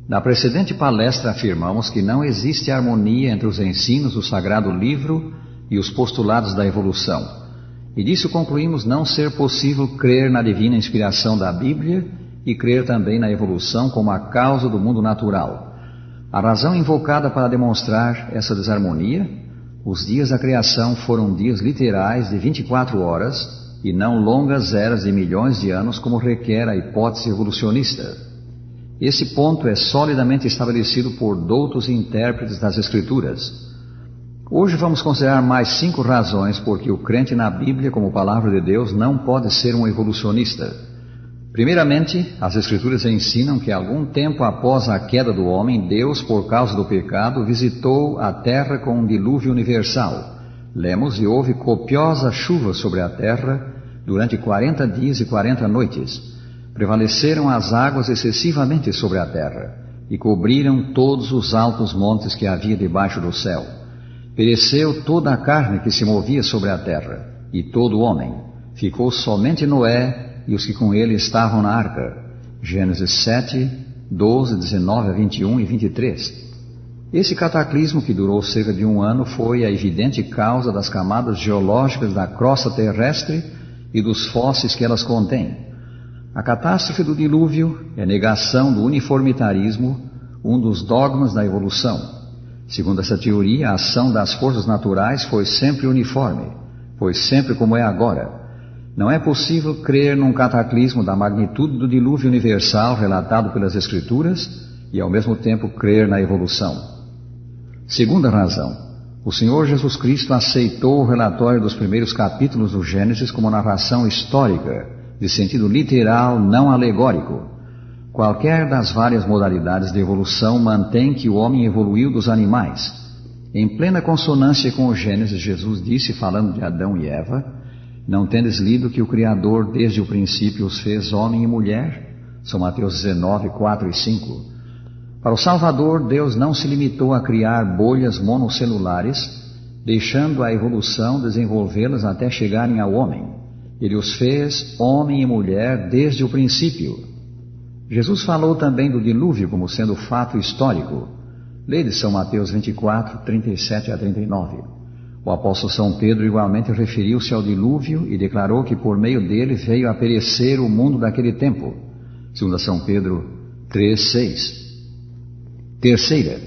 Na precedente palestra afirmamos que não existe harmonia entre os ensinos do Sagrado Livro e os postulados da evolução. E disso concluímos não ser possível crer na divina inspiração da Bíblia e crer também na evolução como a causa do mundo natural. A razão invocada para demonstrar essa desarmonia: os dias da criação foram dias literais de 24 horas e não longas eras de milhões de anos como requer a hipótese evolucionista. Esse ponto é solidamente estabelecido por doutos e intérpretes das Escrituras. Hoje vamos considerar mais 5 razões por que o crente na Bíblia como palavra de Deus não pode ser um evolucionista. Primeiramente, as Escrituras ensinam que algum tempo após a queda do homem, Deus, por causa do pecado, visitou a terra com um dilúvio universal. Lemos: e houve copiosa chuva sobre a terra durante 40 dias e 40 noites. Prevaleceram as águas excessivamente sobre a terra, e cobriram todos os altos montes que havia debaixo do céu. Pereceu toda a carne que se movia sobre a terra, e todo o homem. Ficou somente Noé e os que com ele estavam na arca. Gênesis 7, 12, 19 a 21 e 23. Esse cataclismo, que durou cerca de 1 ano, foi a evidente causa das camadas geológicas da crosta terrestre e dos fósseis que elas contêm. A catástrofe do dilúvio é negação do uniformitarismo, um dos dogmas da evolução. Segundo essa teoria, a ação das forças naturais foi sempre uniforme, foi sempre como é agora. Não é possível crer num cataclismo da magnitude do dilúvio universal relatado pelas Escrituras e ao mesmo tempo crer na evolução. Segunda razão: o Senhor Jesus Cristo aceitou o relatório dos primeiros capítulos do Gênesis como narração histórica, de sentido literal, não alegórico. Qualquer das várias modalidades de evolução mantém que o homem evoluiu dos animais. Em plena consonância com o Gênesis, Jesus disse, falando de Adão e Eva: não tendes lido que o Criador desde o princípio os fez homem e mulher? São Mateus 19, 4 e 5. Para o Salvador, Deus não se limitou a criar bolhas monocelulares, deixando a evolução desenvolvê-las até chegarem ao homem. Ele os fez homem e mulher desde o princípio. Jesus falou também do dilúvio como sendo fato histórico. Lê de São Mateus 24, 37 a 39. O apóstolo São Pedro igualmente referiu-se ao dilúvio e declarou que por meio dele veio a perecer o mundo daquele tempo. Segundo São Pedro 3, 6. Terceira,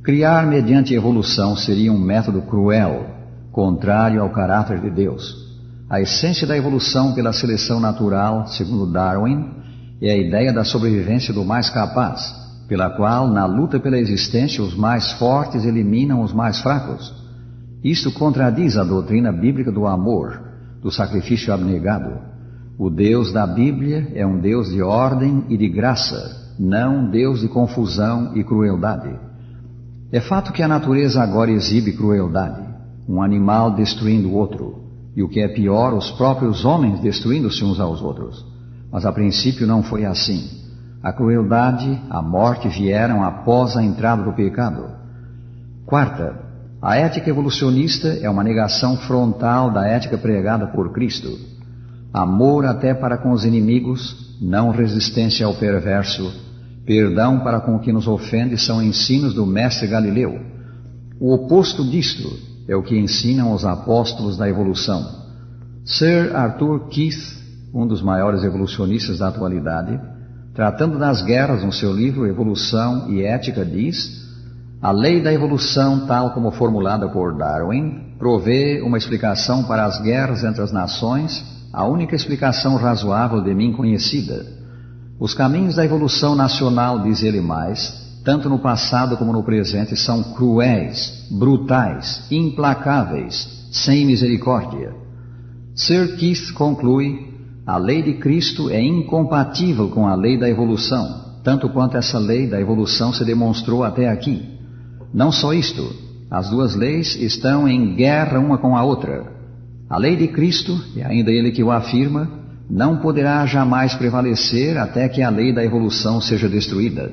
criar mediante evolução seria um método cruel, contrário ao caráter de Deus. A essência da evolução pela seleção natural, segundo Darwin, é a ideia da sobrevivência do mais capaz, pela qual, na luta pela existência, os mais fortes eliminam os mais fracos. Isto contradiz a doutrina bíblica do amor, do sacrifício abnegado. O Deus da Bíblia é um Deus de ordem e de graça, não um Deus de confusão e crueldade. É fato que a natureza agora exibe crueldade, um animal destruindo o outro. E o que é pior, os próprios homens destruindo-se uns aos outros. Mas a princípio não foi assim. A crueldade, a morte vieram após a entrada do pecado. Quarta, a ética evolucionista é uma negação frontal da ética pregada por Cristo. Amor até para com os inimigos, não resistência ao perverso, perdão para com o que nos ofende são ensinos do mestre Galileu. O oposto disto é o que ensinam os apóstolos da evolução. Sir Arthur Keith, um dos maiores evolucionistas da atualidade, tratando das guerras no seu livro Evolução e Ética, diz: a lei da evolução, tal como formulada por Darwin, provê uma explicação para as guerras entre as nações, a única explicação razoável de mim conhecida. Os caminhos da evolução nacional, diz ele mais, tanto no passado como no presente, são cruéis, brutais, implacáveis, sem misericórdia. Sir Keith conclui: a lei de Cristo é incompatível com a lei da evolução, tanto quanto essa lei da evolução se demonstrou até aqui. Não só isto, as duas leis estão em guerra uma com a outra. A lei de Cristo, e ainda ele que o afirma, não poderá jamais prevalecer até que a lei da evolução seja destruída.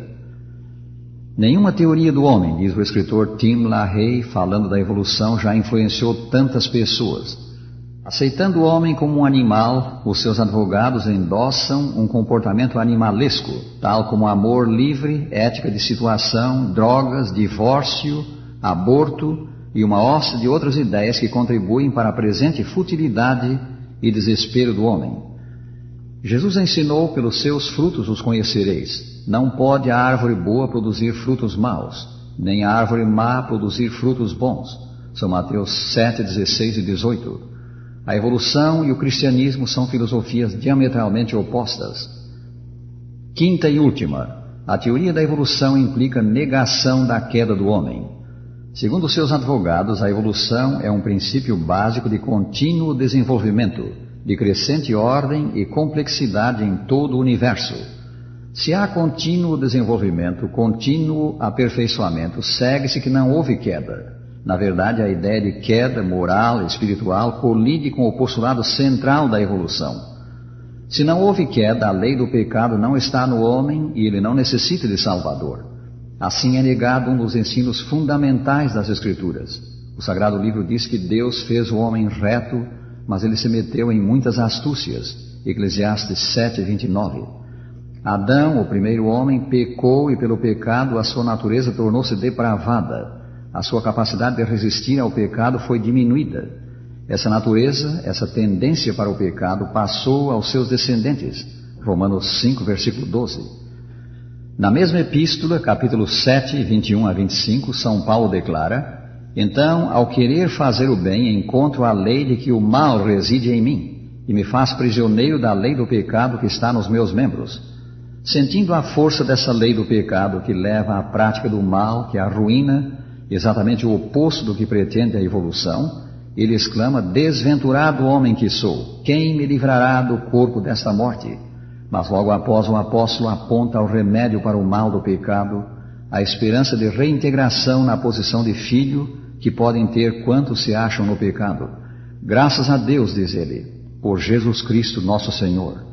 Nenhuma teoria do homem, diz o escritor Tim LaHaye, falando da evolução, já influenciou tantas pessoas. Aceitando o homem como um animal, os seus advogados endossam um comportamento animalesco, tal como amor livre, ética de situação, drogas, divórcio, aborto e uma hóstia de outras ideias que contribuem para a presente futilidade e desespero do homem. Jesus ensinou: pelos seus frutos os conhecereis. Não pode a árvore boa produzir frutos maus, nem a árvore má produzir frutos bons. São Mateus 7, 16 e 18. A evolução e o cristianismo são filosofias diametralmente opostas. Quinta e última, a teoria da evolução implica negação da queda do homem. Segundo seus advogados, a evolução é um princípio básico de contínuo desenvolvimento, de crescente ordem e complexidade em todo o universo. Se há contínuo desenvolvimento, contínuo aperfeiçoamento, segue-se que não houve queda. Na verdade, a ideia de queda moral e espiritual colide com o postulado central da evolução. Se não houve queda, a lei do pecado não está no homem e ele não necessita de Salvador. Assim é negado um dos ensinos fundamentais das Escrituras. O Sagrado Livro diz que Deus fez o homem reto, mas ele se meteu em muitas astúcias. Eclesiastes 7, 29. Adão, o primeiro homem, pecou e pelo pecado a sua natureza tornou-se depravada. A sua capacidade de resistir ao pecado foi diminuída. Essa natureza, essa tendência para o pecado passou aos seus descendentes. Romanos 5, versículo 12. Na mesma epístola, capítulo 7, 21 a 25, São Paulo declara: então, ao querer fazer o bem, encontro a lei de que o mal reside em mim, e me faz prisioneiro da lei do pecado que está nos meus membros. Sentindo a força dessa lei do pecado que leva à prática do mal, que arruína, exatamente o oposto do que pretende a evolução, ele exclama: desventurado homem que sou, quem me livrará do corpo desta morte? Mas logo após o apóstolo aponta ao remédio para o mal do pecado, a esperança de reintegração na posição de filho que podem ter quantos se acham no pecado. Graças a Deus, diz ele, por Jesus Cristo nosso Senhor.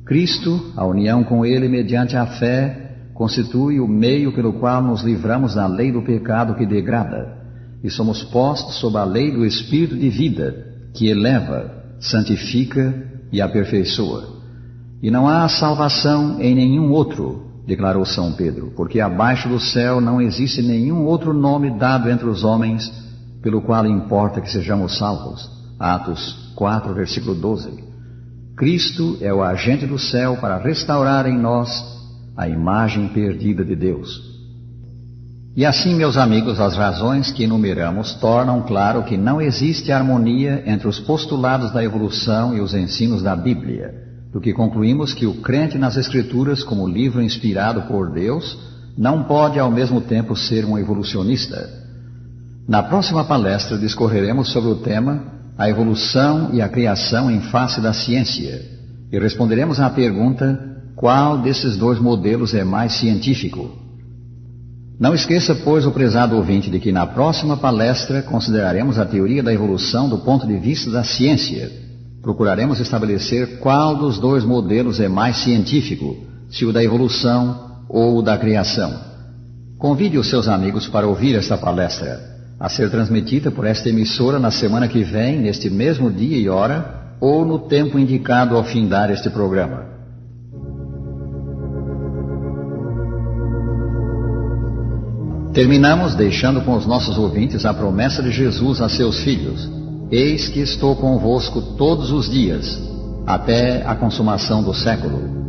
Cristo, a união com ele mediante a fé, constitui o meio pelo qual nos livramos da lei do pecado que degrada, e somos postos sob a lei do Espírito de vida, que eleva, santifica e aperfeiçoa. E não há salvação em nenhum outro, declarou São Pedro, porque abaixo do céu não existe nenhum outro nome dado entre os homens, pelo qual importa que sejamos salvos. Atos 4, versículo 12. Cristo é o agente do céu para restaurar em nós a imagem perdida de Deus. E assim, meus amigos, as razões que enumeramos tornam claro que não existe harmonia entre os postulados da evolução e os ensinos da Bíblia, do que concluímos que o crente nas Escrituras, como livro inspirado por Deus, não pode ao mesmo tempo ser um evolucionista. Na próxima palestra discorreremos sobre o tema a evolução e a criação em face da ciência, e responderemos à pergunta: qual desses dois modelos é mais científico? Não esqueça, pois, o prezado ouvinte, de que na próxima palestra consideraremos a teoria da evolução do ponto de vista da ciência. Procuraremos estabelecer qual dos dois modelos é mais científico, se o da evolução ou o da criação. Convide os seus amigos para ouvir esta palestra, a ser transmitida por esta emissora na semana que vem, neste mesmo dia e hora, ou no tempo indicado ao findar este programa. Terminamos deixando com os nossos ouvintes a promessa de Jesus a seus filhos: eis que estou convosco todos os dias, até a consumação do século.